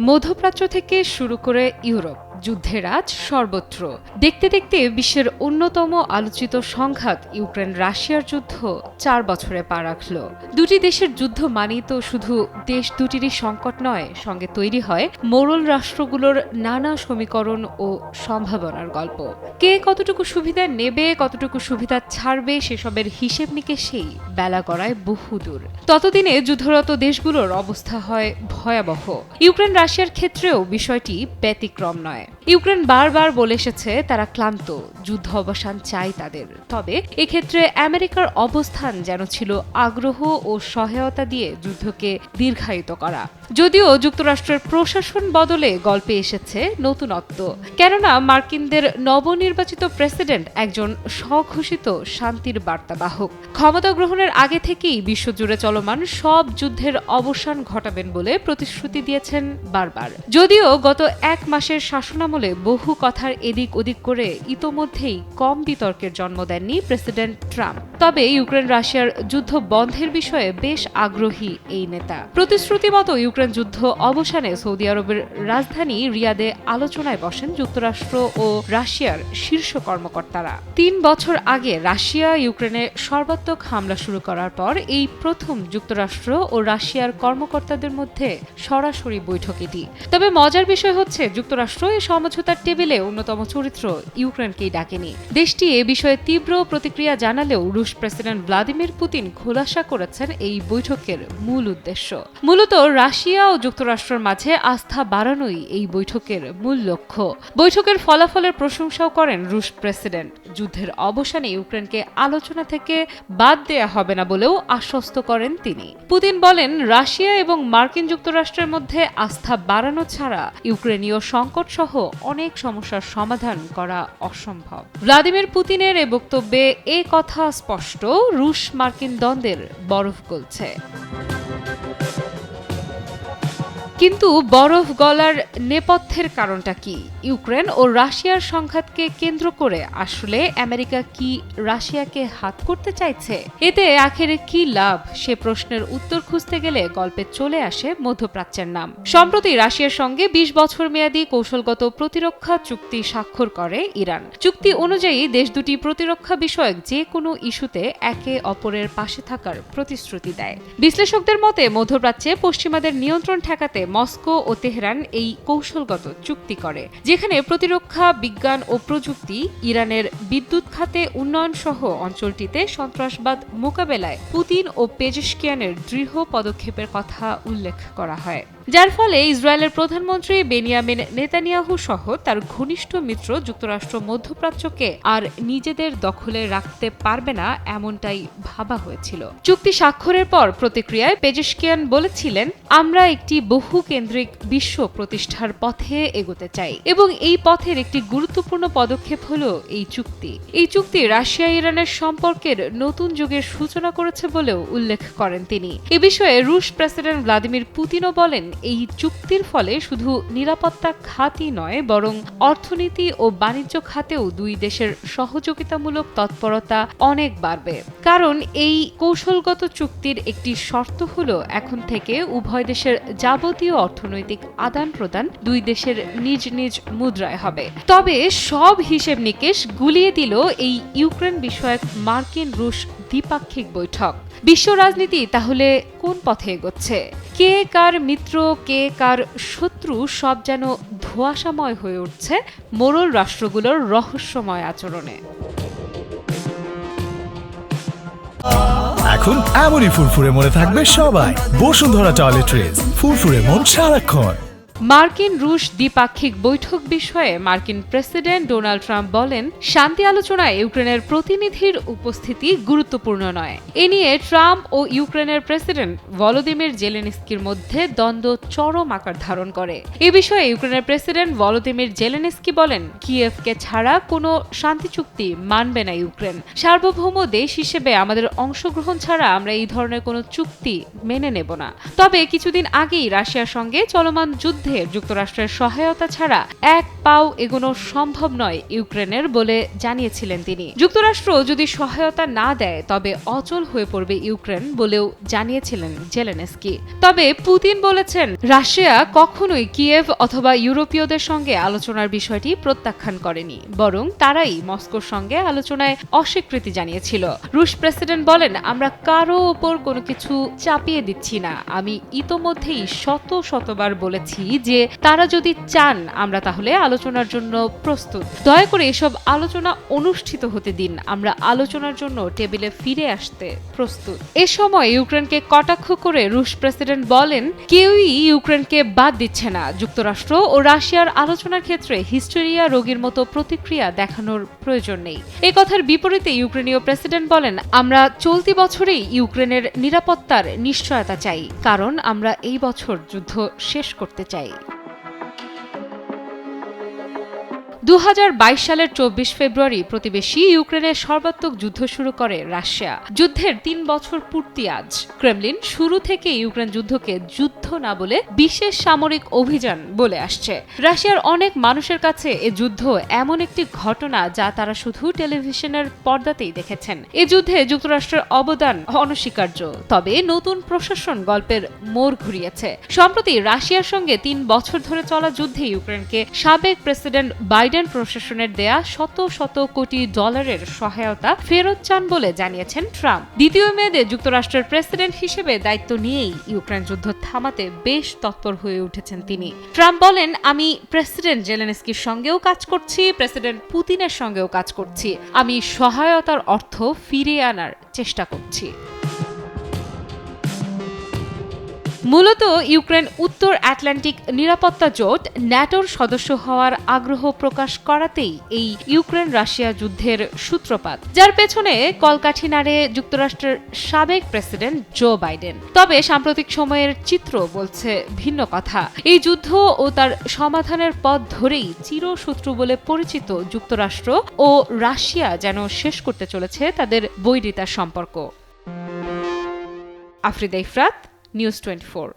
মধ্যপ্রাচ্য থেকে শুরু করে ইউরোপ, যুদ্ধের আজ সর্বত্র। দেখতে দেখতে বিশ্বের অন্যতম আলোচিত সংঘাত ইউক্রেন রাশিয়ার যুদ্ধ 4 বছরে পা রাখল। দুটি দেশের যুদ্ধ মানেই তো শুধু দেশ দুটিরই সংকট নয়, সঙ্গে তৈরি হয় মোড়ল রাষ্ট্রগুলোর নানা সমীকরণ ও সম্ভাবনার গল্প। কে কতটুকু সুবিধা নেবে, কতটুকু সুবিধা ছাড়বে, সেসবের হিসেব নিকেশেই বেলা গড়ায় বহুদূর। ততদিনে যুদ্ধরত দেশগুলোর অবস্থা হয় ভয়াবহ। ইউক্রেন রাশিয়ার ক্ষেত্রেও বিষয়টি ব্যতিক্রম নয়। ইউক্রেন বারবার বলে এসেছে তারা ক্লান্ত, যুদ্ধ অবসান চাই তাদের। তবে এক্ষেত্রে আমেরিকার অবস্থান যেন ছিল আগ্রহ ও সহায়তা দিয়ে যুদ্ধকে দীর্ঘায়িত করা। যদিও যুক্তরাষ্ট্রের প্রশাসন বদলে গল্পে এসেছে নতুনত্ব, কেননা মার্কিনদের নবনির্বাচিত প্রেসিডেন্ট একজন স্বঘোষিত শান্তির বার্তাবাহক। ক্ষমতা গ্রহণের আগে থেকেই বিশ্বজুড়ে চলমান সব যুদ্ধের অবসান ঘটাবেন বলে প্রতিশ্রুতি দিয়েছেন বারবার। যদিও গত 1 মাসের শাসনামলে বহু কথার এদিক ওদিক করে ইতোমধ্যেই কম বিতর্কের জন্ম দেননি প্রেসিডেন্ট ট্রাম্প। তবে ইউক্রেন রাশিয়ার যুদ্ধ বন্ধের বিষয়ে বেশ আগ্রহী এই নেতা। প্রতিশ্রুতি মতো ইউক্রেন যুদ্ধ অবসানে সৌদি আরবের রাজধানী রিয়াদে আলোচনায় বসেন যুক্তরাষ্ট্র ও রাশিয়ার শীর্ষ কর্মকর্তারা। 3 বছর আগে রাশিয়া ইউক্রেনে সর্বাত্মক হামলা শুরু করার পর এই প্রথম যুক্তরাষ্ট্র ও রাশিয়ার কর্মকর্তাদের মধ্যে সরাসরি বৈঠক এটি। তবে মজার বিষয় হচ্ছে যুক্তরাষ্ট্র এই সমঝোতার টেবিলে অন্যতম চরিত্র ইউক্রেনকেই ডাকেনি। দেশটি এ বিষয়ে তীব্র প্রতিক্রিয়া জানালেও রুশ প্রেসিডেন্ট ভ্লাদিমির পুতিন খোলাসা করেছেন এই বৈঠকের মূল উদ্দেশ্য। মূলত রাশিয়া ও যুক্তরাষ্ট্রের মাঝে আস্থা বাড়ানোই এই বৈঠকের মূল লক্ষ্য। বৈঠকের ফলাফলের প্রশংসাও করেন রুশ প্রেসিডেন্ট। যুদ্ধের অবসানে ইউক্রেনকে আলোচনা থেকে বাদ দেয়া হবে না বলেও আশ্বস্ত করেন তিনি। পুতিন বলেন, রাশিয়া এবং মার্কিন যুক্তরাষ্ট্রের মধ্যে আস্থা বাড়ানো ছাড়া ইউক্রেনীয় সংকট সহ অনেক সমস্যার সমাধান করা অসম্ভব। ভ্লাদিমির পুতিনের এ বক্তব্যে এ কথা স্পষ্ট, রুশ মার্কিন দ্বন্দ্বের বরফ গলছে। কিন্তু বরফ গলার নেপথ্যের কারণটা কি? ইউক্রেন ও রাশিয়ার সংঘাতকে কেন্দ্র করে আসলে আমেরিকা কি রাশিয়াকে হাত করতে চাইছে? এতে আখেরে কি লাভ, সে প্রশ্নের উত্তর খুঁজতে গেলে গল্পে চলে আসে মধ্যপ্রাচ্যের নাম। সম্প্রতি রাশিয়ার সঙ্গে 20 বছর মেয়াদী কৌশলগত প্রতিরক্ষা চুক্তি স্বাক্ষর করে ইরান। চুক্তি অনুযায়ী দেশ দুটি প্রতিরক্ষা বিষয়ক যে কোনো ইস্যুতে একে অপরের পাশে থাকার প্রতিশ্রুতি দেয়। বিশ্লেষকদের মতে মধ্যপ্রাচ্যে পশ্চিমাদের নিয়ন্ত্রণ ঠেকাতে মস্কো ও তেহরান এই কৌশলগত চুক্তি করে, যেখানে প্রতিরক্ষা বিজ্ঞান ও প্রযুক্তি, ইরানের বিদ্যুৎ খাতে উন্নয়ন সহ অঞ্চলটিতে সন্ত্রাসবাদ মোকাবেলায় পুতিন ও পেজেশকিয়ানের দৃঢ় পদক্ষেপের কথা উল্লেখ করা হয়। যার ফলে ইসরায়েলের প্রধানমন্ত্রী বেনিয়ামিন নেতানিয়াহু সহ তার ঘনিষ্ঠ মিত্র যুক্তরাষ্ট্র মধ্যপ্রাচ্যকে আর নিজেদের দখলে রাখতে পারবে না, এমনটাই ভাবা হয়েছিল। চুক্তি স্বাক্ষরের পর প্রতিক্রিয়ায় পেজেশকিয়ান বলেছিলেন, আমরা একটি বহুকেন্দ্রিক বিশ্ব প্রতিষ্ঠার পথে এগোতে চাই এবং এই পথের একটি গুরুত্বপূর্ণ পদক্ষেপ হলো এই চুক্তি। এই চুক্তি রাশিয়া ইরানের সম্পর্কের নতুন যুগের সূচনা করেছে বলেও উল্লেখ করেন তিনি। এ বিষয়ে রুশ প্রেসিডেন্ট ভ্লাদিমির পুতিনও বলেন, এই চুক্তির ফলে শুধু নিরাপত্তা খাতই নয়, বরং অর্থনীতি ও বাণিজ্য খাতেও দুই দেশের সহযোগিতামূলক তৎপরতা অনেক বাড়বে। কারণ এই কৌশলগত চুক্তির একটি শর্ত হলো এখন থেকে উভয় দেশের যাবতীয় অর্থনৈতিক আদান প্রদান দুই দেশের নিজ নিজ মুদ্রায় হবে। তবে সব হিসেব নিকেশ গুলিয়ে দিল এই ইউক্রেন বিষয়ক মার্কিন রুশ দ্বিপাক্ষিক বৈঠক। বিশ্ব রাজনীতি তাহলে কোন পথে এগোচ্ছে? কে কার মিত্র, কে কার শত্রু, সব যেন ধোঁয়াশাময় হয়ে উঠছে মোড়ল রাষ্ট্রগুলোর রহস্যময় আচরণে। এখন এমনই ফুরফুরে মনে থাকবে সবাই। বসুন্ধরা টয়লেট্রিজ, ফুরফুরে মন সারাক্ষণ। মার্কিন রুশ দ্বিপাক্ষিক বৈঠক বিষয়ে মার্কিন প্রেসিডেন্ট ডোনাল্ড ট্রাম্প বলেন, শান্তি আলোচনায় ইউক্রেনের প্রতিনিধির উপস্থিতি গুরুত্বপূর্ণ নয়। এ নিয়ে ট্রাম্প ও ইউক্রেনের প্রেসিডেন্ট ভলোদিমির জেলেনস্কির মধ্যে দ্বন্দ্ব চরম আকার ধারণ করে। এ বিষয়ে ইউক্রেনের প্রেসিডেন্ট ভলোদিমির জেলেনস্কি বলেন, কিয়েভকে ছাড়া কোনো শান্তি চুক্তি মানবে না ইউক্রেন। সার্বভৌম দেশ হিসেবে আমাদের অংশগ্রহণ ছাড়া আমরা এই ধরনের কোনো চুক্তি মেনে নেব না। তবে কিছুদিন আগেই রাশিয়ার সঙ্গে চলমান যুদ্ধে যুদ্ধে যুক্তরাষ্ট্রের সহায়তা ছাড়া এক পাও এগোনো সম্ভব নয় ইউক্রেনের বলে জানিয়েছিলেন তিনি। যুক্তরাষ্ট্র যদি সহায়তা না দেয় তবে অচল হয়ে পড়বে ইউক্রেন বলেও জানিয়েছিলেন জেলেনস্কি। তবে পুতিন বলেছেন রাশিয়া কখনোই কিয়েভ অথবা ইউরোপীয়দের সঙ্গে আলোচনার বিষয়টি প্রত্যাখ্যান করেনি, বরং তারাই মস্কোর সঙ্গে আলোচনায় অস্বীকৃতি জানিয়েছিল। রুশ প্রেসিডেন্ট বলেন, আমরা কারো ওপর কোনো কিছু চাপিয়ে দিচ্ছি না। আমি ইতোমধ্যেই শতবার বলেছি যে তারা যদি চান আমরা তাহলে আলোচনার জন্য প্রস্তুত। দয়া করে এসব আলোচনা অনুষ্ঠিত হতে দিন। আমরা আলোচনার জন্য টেবিলে ফিরে আসতে প্রস্তুত। এ সময় ইউক্রেনকে কটাক্ষ করে রুশ প্রেসিডেন্ট বলেন, কেউই ইউক্রেনকে বাদ দিচ্ছে না। যুক্তরাষ্ট্র ও রাশিয়ার আলোচনার ক্ষেত্রে হিস্টেরিয়া রোগীর মতো প্রতিক্রিয়া দেখানোর প্রয়োজন নেই। এ কথার বিপরীতে ইউক্রেনীয় প্রেসিডেন্ট বলেন, আমরা চলতি বছরেই ইউক্রেনের নিরাপত্তার নিশ্চয়তা চাই, কারণ আমরা এই বছর যুদ্ধ শেষ করতে চাই। 2022 সালের 24 ফেব্রুয়ারি প্রতিবেশী ইউক্রেনের সর্বাত্মক যুদ্ধ শুরু করে রাশিয়া। যুদ্ধের 3 বছর পূর্তি আজ। ক্রেমলিন শুরু থেকে ইউক্রেন যুদ্ধকে যুদ্ধ না বলে বিশেষ সামরিক অভিযান বলে আসছে। রাশিয়ার অনেক মানুষের কাছে এ যুদ্ধ এমন একটি ঘটনা যা তারা শুধু টেলিভিশনের পর্দাতেই দেখেছেন। এ যুদ্ধে যুক্তরাষ্ট্রের অবদান অনস্বীকার্য, তবে নতুন প্রশাসন গল্পের মোড় ঘুরিয়েছে। সম্প্রতি রাশিয়ার সঙ্গে 3 বছর ধরে চলা যুদ্ধে ইউক্রেনকে সাবেক প্রেসিডেন্ট বাইডেন প্রশাসনের দেয়া শত কোটি ডলারের সহায়তা ফেরত চান বলে জানিয়েছেন ট্রাম্প। দ্বিতীয় মেয়াদে যুক্তরাষ্ট্রের প্রেসিডেন্ট হিসেবে দায়িত্ব নিয়েই ইউক্রেন যুদ্ধ থামাতে বেশ তৎপর হয়ে উঠেছেন তিনি। ট্রাম্প বলেন, আমি প্রেসিডেন্ট জেলেনস্কির সঙ্গেও কাজ করছি, প্রেসিডেন্ট পুতিনের সঙ্গেও কাজ করছি। আমি সহায়তার অর্থ ফিরিয়ে আনার চেষ্টা করছি। মূলত ইউক্রেন উত্তর আটলান্টিক নিরাপত্তা জোট ন্যাটোর সদস্য হওয়ার আগ্রহ প্রকাশ করাতেই এই ইউক্রেন রাশিয়া যুদ্ধের সূত্রপাত, যার পেছনে কলকাঠি নাড়ে যুক্তরাষ্ট্রের সাবেক প্রেসিডেন্ট জো বাইডেন। তবে সাম্প্রতিক সময়ের চিত্র বলছে ভিন্ন কথা। এই যুদ্ধ ও তার সমাধানের পথ ধরেই চিরশত্রু বলে পরিচিত যুক্তরাষ্ট্র ও রাশিয়া যেন শেষ করতে চলেছে তাদের বৈরিতার সম্পর্ক। আফরিদা ইফরাত, নিউজ 24।